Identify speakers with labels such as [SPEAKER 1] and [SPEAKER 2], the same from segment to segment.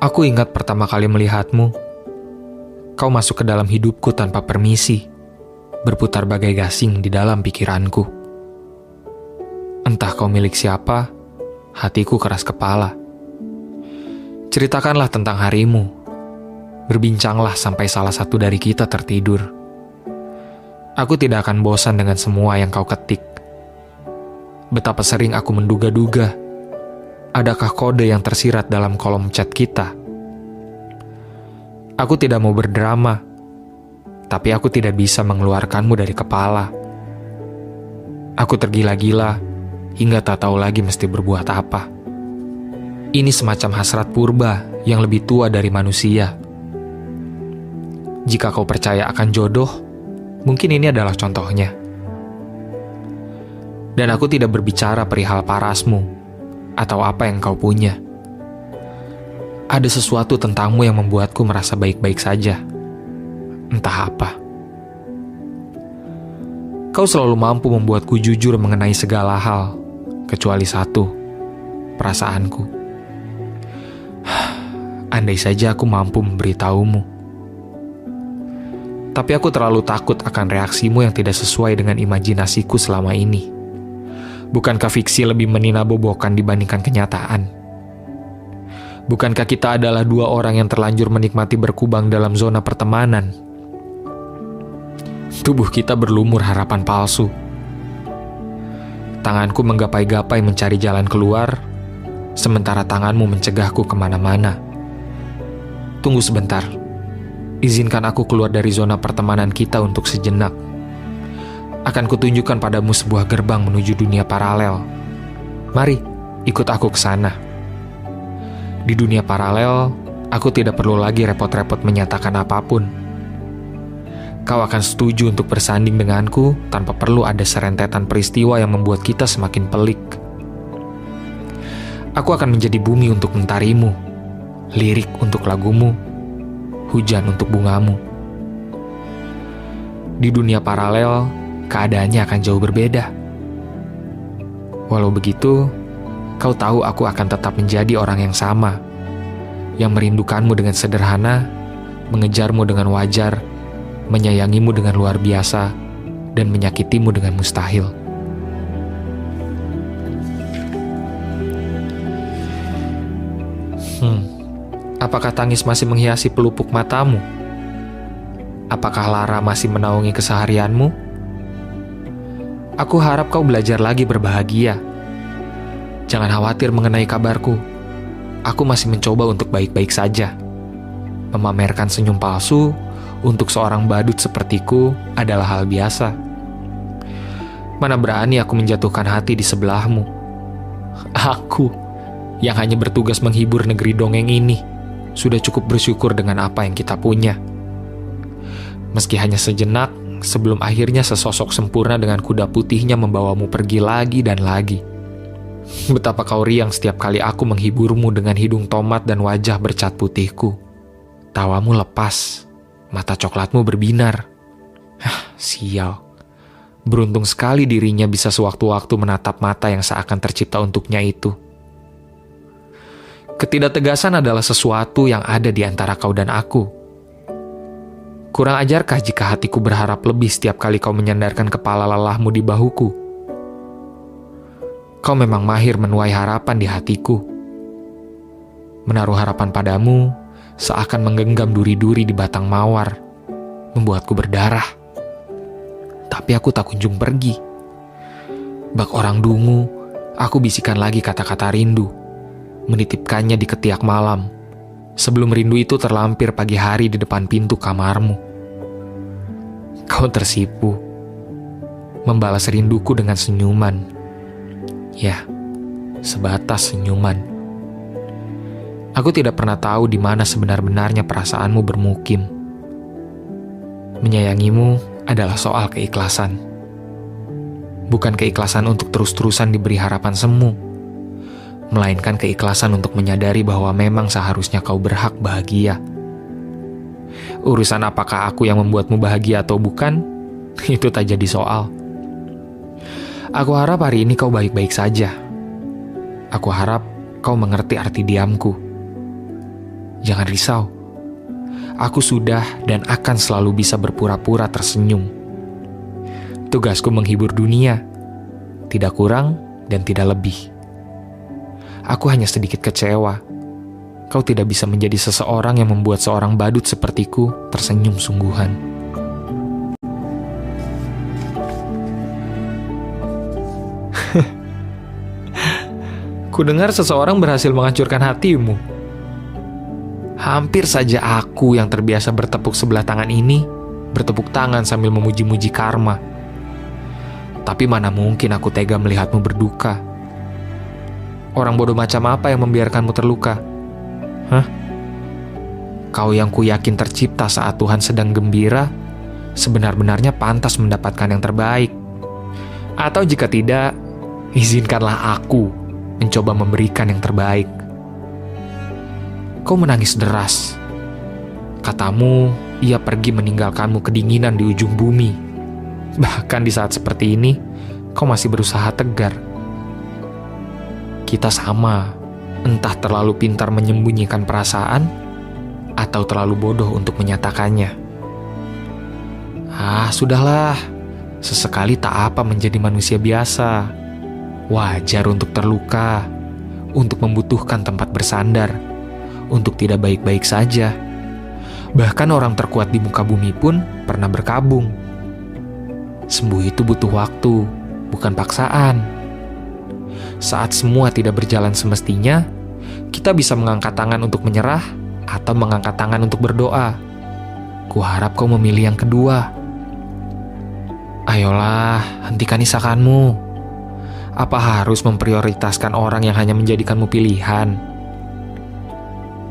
[SPEAKER 1] Aku ingat pertama kali melihatmu. Kau masuk ke dalam hidupku tanpa permisi, berputar bagai gasing di dalam pikiranku. Entah kau milik siapa, hatiku keras kepala. Ceritakanlah tentang harimu. Berbincanglah sampai salah satu dari kita tertidur. Aku tidak akan bosan dengan semua yang kau ketik. Betapa sering aku menduga-duga, adakah kode yang tersirat dalam kolom chat kita? Aku tidak mau berdrama, tapi aku tidak bisa mengeluarkanmu dari kepala. Aku tergila-gila, hingga tak tahu lagi mesti berbuat apa. Ini semacam hasrat purba yang lebih tua dari manusia. Jika kau percaya akan jodoh, mungkin ini adalah contohnya. Dan aku tidak berbicara perihal parasmu, atau apa yang kau punya. Ada sesuatu tentangmu yang membuatku merasa baik-baik saja. Entah apa. Kau selalu mampu membuatku jujur mengenai segala hal, kecuali satu, perasaanku. Andai saja aku mampu memberitahumu. Tapi aku terlalu takut akan reaksimu yang tidak sesuai dengan imajinasiku selama ini. Bukankah fiksi lebih meninabobokan dibandingkan kenyataan? Bukankah kita adalah dua orang yang terlanjur menikmati berkubang dalam zona pertemanan? Tubuh kita berlumur harapan palsu. Tanganku menggapai-gapai mencari jalan keluar, sementara tanganmu mencegahku kemana-mana. Tunggu sebentar. Izinkan aku keluar dari zona pertemanan kita untuk sejenak. Akan kutunjukkan padamu sebuah gerbang menuju dunia paralel. Mari, ikut aku ke sana. Di dunia paralel, aku tidak perlu lagi repot-repot menyatakan apapun. Kau akan setuju untuk bersanding denganku tanpa perlu ada serentetan peristiwa yang membuat kita semakin pelik. Aku akan menjadi bumi untuk mentarimu, lirik untuk lagumu, hujan untuk bungamu. Di dunia paralel, keadaannya akan jauh berbeda. Walau begitu, kau tahu aku akan tetap menjadi orang yang sama, yang merindukanmu dengan sederhana, mengejarmu dengan wajar, menyayangimu dengan luar biasa, dan menyakitimu dengan mustahil. Apakah tangis masih menghiasi pelupuk matamu? Apakah lara masih menaungi keseharianmu? Aku harap kau belajar lagi berbahagia. Jangan khawatir mengenai kabarku. Aku masih mencoba untuk baik-baik saja. Memamerkan senyum palsu untuk seorang badut sepertiku adalah hal biasa. Mana berani aku menjatuhkan hati di sebelahmu. Aku, yang hanya bertugas menghibur negeri dongeng ini, sudah cukup bersyukur dengan apa yang kita punya. Meski hanya sejenak, sebelum akhirnya sesosok sempurna dengan kuda putihnya membawamu pergi lagi dan lagi. Betapa kau riang setiap kali aku menghiburmu dengan hidung tomat dan wajah bercat putihku. Tawamu lepas, mata coklatmu berbinar. Sial. Beruntung sekali dirinya bisa sewaktu-waktu menatap mata yang seakan tercipta untuknya itu. Ketidaktegasan adalah sesuatu yang ada di antara kau dan aku. Kurang ajarkah jika hatiku berharap lebih setiap kali kau menyandarkan kepala lelahmu di bahuku? Kau memang mahir menuai harapan di hatiku. Menaruh harapan padamu seakan menggenggam duri-duri di batang mawar, membuatku berdarah. Tapi aku tak kunjung pergi. Bak orang dungu, aku bisikan lagi kata-kata rindu, menitipkannya di ketiak malam, sebelum rindu itu terlampir pagi hari di depan pintu kamarmu. Kau tersipu, membalas rinduku dengan senyuman. Ya, sebatas senyuman. Aku tidak pernah tahu di mana sebenar-benarnya perasaanmu bermukim. Menyayangimu adalah soal keikhlasan. Bukan keikhlasan untuk terus-terusan diberi harapan semu, melainkan keikhlasan untuk menyadari bahwa memang seharusnya kau berhak bahagia. Urusan apakah aku yang membuatmu bahagia atau bukan, itu tak jadi soal. Aku harap hari ini kau baik-baik saja. Aku harap kau mengerti arti diamku. jangan risau. Aku sudah dan akan selalu bisa berpura-pura tersenyum. Tugasku menghibur dunia, tidak kurang dan tidak lebih. Aku hanya sedikit kecewa. Kau tidak bisa menjadi seseorang yang membuat seorang badut sepertiku tersenyum sungguhan. Kudengar seseorang berhasil menghancurkan hatimu. Hampir saja aku yang terbiasa bertepuk sebelah tangan ini bertepuk tangan sambil memuji-muji karma. Tapi mana mungkin aku tega melihatmu berduka. Orang bodoh macam apa yang membiarkanmu terluka? Hah? Kau yang kuyakin tercipta saat Tuhan sedang gembira, sebenar-benarnya pantas mendapatkan yang terbaik. Atau jika tidak, izinkanlah aku mencoba memberikan yang terbaik. Kau menangis deras. Katamu, ia pergi meninggalkanmu kedinginan di ujung bumi. Bahkan di saat seperti ini, kau masih berusaha tegar. Kita sama, entah terlalu pintar menyembunyikan perasaan, atau terlalu bodoh untuk menyatakannya. Sudahlah. Sesekali tak apa menjadi manusia biasa. Wajar untuk terluka, untuk membutuhkan tempat bersandar, untuk tidak baik-baik saja. Bahkan orang terkuat di muka bumi pun pernah berkabung. Sembuh itu butuh waktu, bukan paksaan. Saat semua tidak berjalan semestinya, kita bisa mengangkat tangan untuk menyerah atau mengangkat tangan untuk berdoa. Kuharap kau memilih yang kedua. Ayolah, hentikan isakanmu. Apa harus memprioritaskan orang yang hanya menjadikanmu pilihan?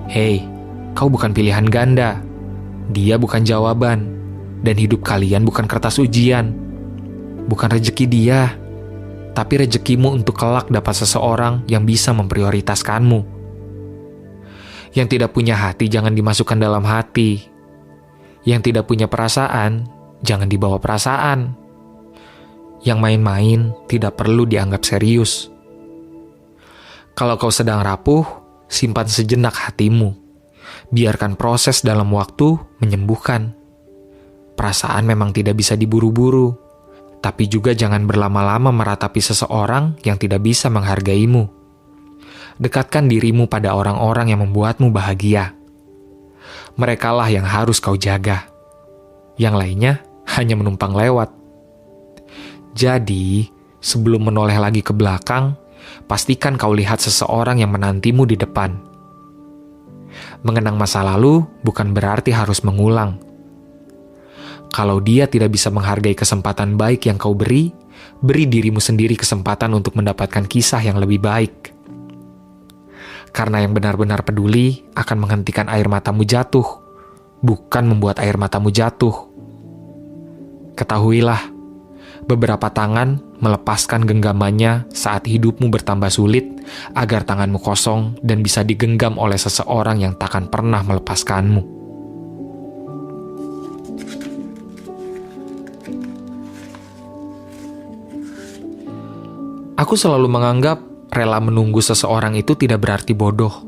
[SPEAKER 1] Hei, kau bukan pilihan ganda. Dia bukan jawaban. Dan hidup kalian bukan kertas ujian. Bukan rejeki dia, tapi rejekimu untuk kelak dapat seseorang yang bisa memprioritaskanmu. Yang tidak punya hati jangan dimasukkan dalam hati. Yang tidak punya perasaan, jangan dibawa perasaan. Yang main-main tidak perlu dianggap serius. Kalau kau sedang rapuh, simpan sejenak hatimu. Biarkan proses dalam waktu menyembuhkan. Perasaan memang tidak bisa diburu-buru, tapi juga jangan berlama-lama meratapi seseorang yang tidak bisa menghargaimu. Dekatkan dirimu pada orang-orang yang membuatmu bahagia. Merekalah yang harus kau jaga. Yang lainnya hanya menumpang lewat. Jadi, sebelum menoleh lagi ke belakang, pastikan kau lihat seseorang yang menantimu di depan. Mengenang masa lalu bukan berarti harus mengulang. Kalau dia tidak bisa menghargai kesempatan baik yang kau beri dirimu sendiri kesempatan untuk mendapatkan kisah yang lebih baik. Karena yang benar-benar peduli akan menghentikan air matamu jatuh, bukan membuat air matamu jatuh. Ketahuilah, beberapa tangan melepaskan genggamannya saat hidupmu bertambah sulit agar tanganmu kosong dan bisa digenggam oleh seseorang yang takkan pernah melepaskanmu. Aku selalu menganggap rela menunggu seseorang itu tidak berarti bodoh.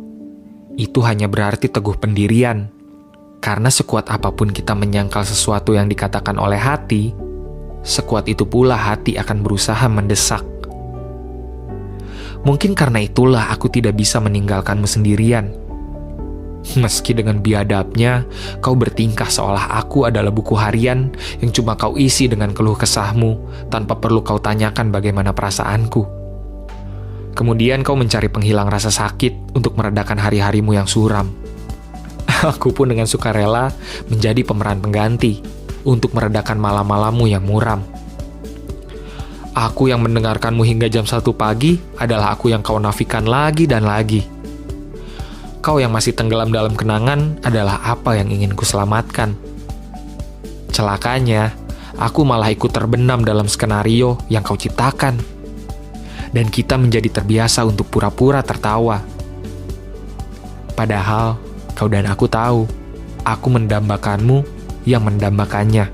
[SPEAKER 1] Itu hanya berarti teguh pendirian. Karena sekuat apapun kita menyangkal sesuatu yang dikatakan oleh hati, sekuat itu pula hati akan berusaha mendesak. Mungkin karena itulah aku tidak bisa meninggalkanmu sendirian. Meski dengan biadabnya, kau bertingkah seolah aku adalah buku harian yang cuma kau isi dengan keluh kesahmu tanpa perlu kau tanyakan bagaimana perasaanku. Kemudian kau mencari penghilang rasa sakit untuk meredakan hari-harimu yang suram. Aku pun dengan sukarela menjadi pemeran pengganti untuk meredakan malam-malammu yang muram. Aku yang mendengarkanmu hingga jam 1 pagi adalah aku yang kau nafikan lagi dan lagi. Kau yang masih tenggelam dalam kenangan adalah apa yang ingin kuselamatkan. Celakanya, aku malah ikut terbenam dalam skenario yang kau ciptakan. Dan kita menjadi terbiasa untuk pura-pura tertawa. Padahal, kau dan aku tahu, aku mendambakanmu yang mendambakannya.